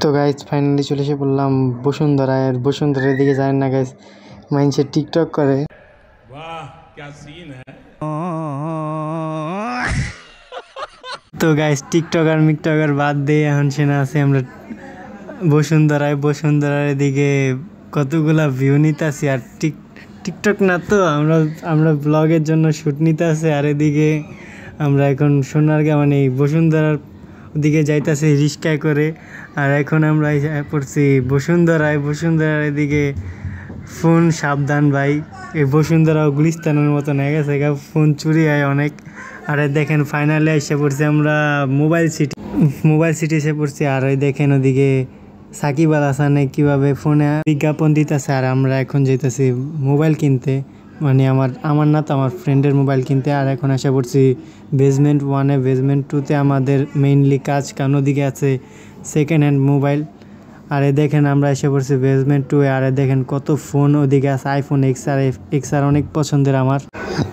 তো guys finally চলে এসে বললাম বসুন্ধরায়। আর বসুন্ধরার দিকে জানেন না গাইজ, মানুষে টিকটক করে। वाह क्या सीन है। তো গাইজ টিকটকার মিকটকার বাদ দিয়ে এখন সেনা আছে আমরা বসুন্ধরায়। বসুন্ধরার দিকে কতগুলা ভিউ নিতে আসি। আর টিকটক না তো, আমরা ব্লগের জন্য শ্যুট নিতে আসি। আর এদিকে আমরা এখন সোনারগাঁ মানে বসুন্ধরার দিকে যাইতেছি রিক্সায় করে। আর এখন আমরা পড়ছি বসুন্ধরার এদিকে ফোন সাবধান ভাই, এই বসুন্ধরাও গুলিস্তানের মতন হয়ে গেছে, ফোন চুরি হয় অনেক। আর দেখেন ফাইনালি এসে পড়ছি আমরা মোবাইল সিটি এসে পড়ছি। আর ওই দেখেন ওদিকে সাকিব আল হাসানে কীভাবে ফোনে বিজ্ঞাপন দিতেছে। আর আমরা এখন যেতেছি মোবাইল কিনতে, মানে আমার না তো আমার ফ্রেন্ডের মোবাইল কিনতে। আর এখন এসে পড়ছি বেসমেন্ট 1-এ। বেসমেন্ট 2-তে আমাদের মেইনলি কাজ, কারণ ওদিকে আছে সেকেন্ড হ্যান্ড মোবাইল। আর দেখেন আমরা এসে পড়ছি বেসমেন্ট 2-এ। আর দেখেন কত ফোন, ওদিকে আছে আইফোন XR অনেক পছন্দের আমার।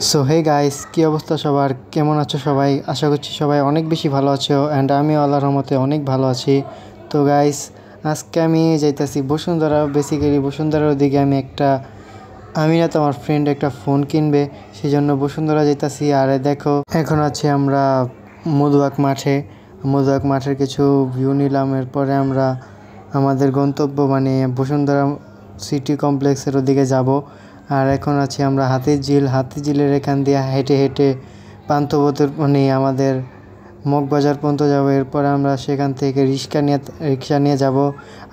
সো হে গাইস, কী অবস্থা সবার, কেমন আছো সবাই? আশা করছি সবাই অনেক বেশি ভালো আছো, অ্যান্ড আমিও আল্লাহর রহমতে অনেক ভালো আছি। তো গাইস আজকে আমি যাইতেছি বসুন্ধরা। বেসিক্যালি বসুন্ধরার ওদিকে আমি না তো আমার ফ্রেন্ড একটা ফোন কিনবে, সেই জন্য বসুন্ধরা যাইতেছি। আর দেখো এখন আছি আমরা মধুবাগ মাঠের কিছু ভিউ নিলাম। এরপরে আমরা আমাদের গন্তব্য মানে বসুন্ধরা সিটি কমপ্লেক্সের ওদিকে যাব। আর এখন আছি আমরা হাতিঝিলের এখান দিয়ে হেঁটে হেঁটে পান্থপথের মানে আমাদের মগবাজার পর্যন্ত যাব। এরপরে আমরা সেখান থেকে রিক্সা নিয়ে যাব।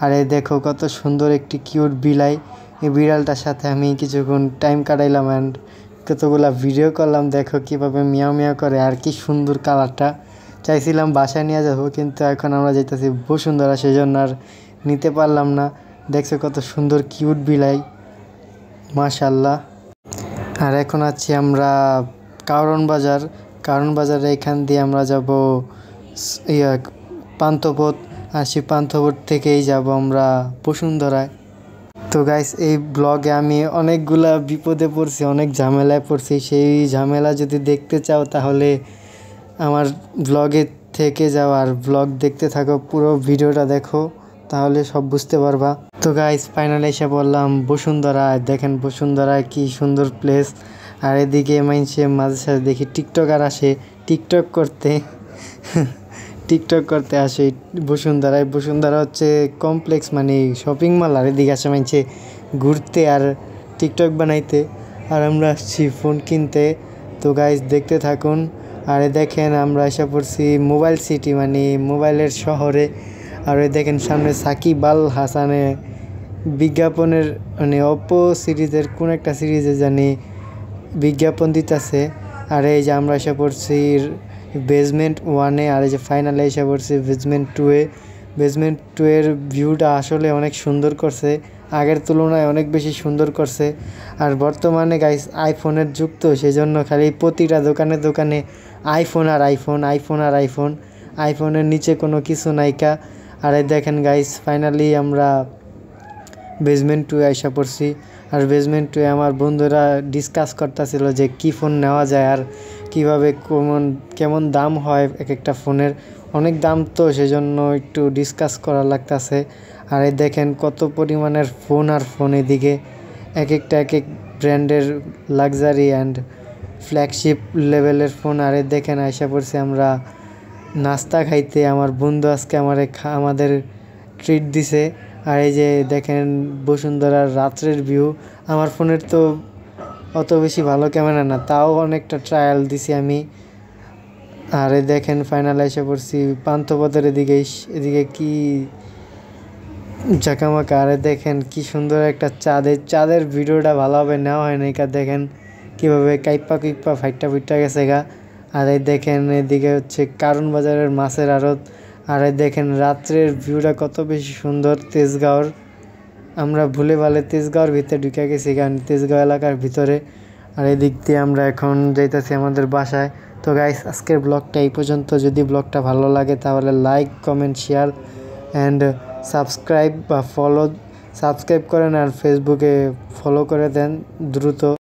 আর এই দেখো কত সুন্দর একটি কিউট বিলাই, এই বিড়ালটার সাথে আমি কিছুক্ষণ টাইম কাটাইলাম অ্যান্ড কতগুলা ভিডিও করলাম। দেখো কীভাবে মিয়াও মিয়াও করে, আর কি সুন্দর কালারটা। চাইছিলাম বাসায় নিয়ে যাবো, কিন্তু এখন আমরা যাইতেছি বসুন্ধরা, সেই জন্য আর নিতে পারলাম না। দেখছো কত সুন্দর কিউট বিলাই, মাশাল্লাহ। আর এখন আছি আমরা কারণ বাজারে, এখান দিয়ে আমরা যাব পান্থপথ। আর সেই পান্থপথ থেকেই যাব আমরা বসুন্ধরায়। তো গাইস এই ব্লগে আমি অনেকগুলা বিপদে পড়ছি, অনেক ঝামেলায় পড়ছি। সেই ঝামেলা যদি দেখতে চাও তাহলে আমার ব্লগে থেকে যাও আর ব্লগ দেখতে থাকো, পুরো ভিডিওটা দেখো, তাহলে সব বুঝতে পারবা। তো গাইস ফাইনালি এসে বললাম বসুন্ধরায়। দেখেন বসুন্ধরায় কি সুন্দর প্লেস। আর এদিকে মাঝে সাথে দেখি টিকটকার আসে টিকটক করতে আসে বসুন্ধরায়। বসুন্ধরা হচ্ছে কমপ্লেক্স মানে শপিং মল। আর এদিকে আসে মাঝে ঘুরতে আর টিকটক বানাইতে। আর আমরা আসছি ফোন কিনতে। তো গাইস দেখতে থাকুন। আর দেখেন আমরা এসে পড়ছি মোবাইল সিটি মানে মোবাইলের শহরে। আর দেখেন সামনে সাকিব আল হাসানে বিজ্ঞাপনের মানে অপো সিরিজের কোন একটা সিরিজে জানি বিজ্ঞাপন দিতেছে। আর এই যে আমরা এসে পড়ছি বেসমেন্ট 1-এ। আর এই যে ফাইনালে এসে পড়ছি বেসমেন্ট 2-এ। বেসমেন্ট 2-এর ভিউটা আসলে অনেক সুন্দর করছে, আগের তুলনায় অনেক বেশি সুন্দর করছে। আর বর্তমানে গাইস আইফোনের যুগ তো, সেই জন্য খালি প্রতিটা দোকানে আইফোন আর আইফোন। আইফোনের নিচে কোনো কিছু নাইকা। আর দেখেন গাইস ফাইনালি আমরা বেসমেন্ট 2-এ আইসা পড়ছি। আর বেসমেন্ট 2-এ আমার বন্ধুরা ডিসকাস করতেছিল যে কী ফোন নেওয়া যায় আর কীভাবে কেমন দাম হয় এক একটা ফোনের। অনেক দাম তো, সেজন্য একটু ডিসকাস করা লাগতেছে। আর দেখেন কত পরিমাণের ফোন এদিকে এক ব্র্যান্ডের লাক্সারি অ্যান্ড ফ্ল্যাগশিপ লেভেলের ফোন। আর দেখেন আইসা পড়ছি আমরা নাস্তা খাইতে। আমার বন্ধু আজকে আমাদের ট্রিট দিছে। আর এই যে দেখেন বসুন্ধরার রাত্রের ভিউ। আমার ফোনের তো অত বেশি ভালো ক্যামেরা না, তাও অনেকটা ট্রায়াল দিছি আমি। আর দেখেন ফাইনাল এসে পড়ছি পান্থপথের এদিকে কি জাকামাকা। আর দেখেন কি সুন্দর একটা চাঁদের ভিডিওটা ভালোভাবে নেওয়া হয় না। দেখেন কীভাবে কাইপ্পা ফাইটটা গেছে গা। আর দেখেন এদিকে হচ্ছে কারণ বাজারের মাছের আড়ত। আর দেখেন রাত্রের ভিউটা কত বেশি সুন্দর তেজগাঁওর। আমরা ভুলে ভালে তেজগাঁওর ভিতরে ঢুকে গেছি, কারণ তেজগাঁও এলাকার ভিতরে। আর এদিক দিয়ে আমরা এখন যাইতেছি আমাদের বাসায়। তো গাইস আজকের ব্লগটা এই পর্যন্ত। যদি ব্লগটা ভালো লাগে তাহলে like, comment, share and subscribe করেন। আর ফেসবুকে ফলো করে দেন দ্রুত।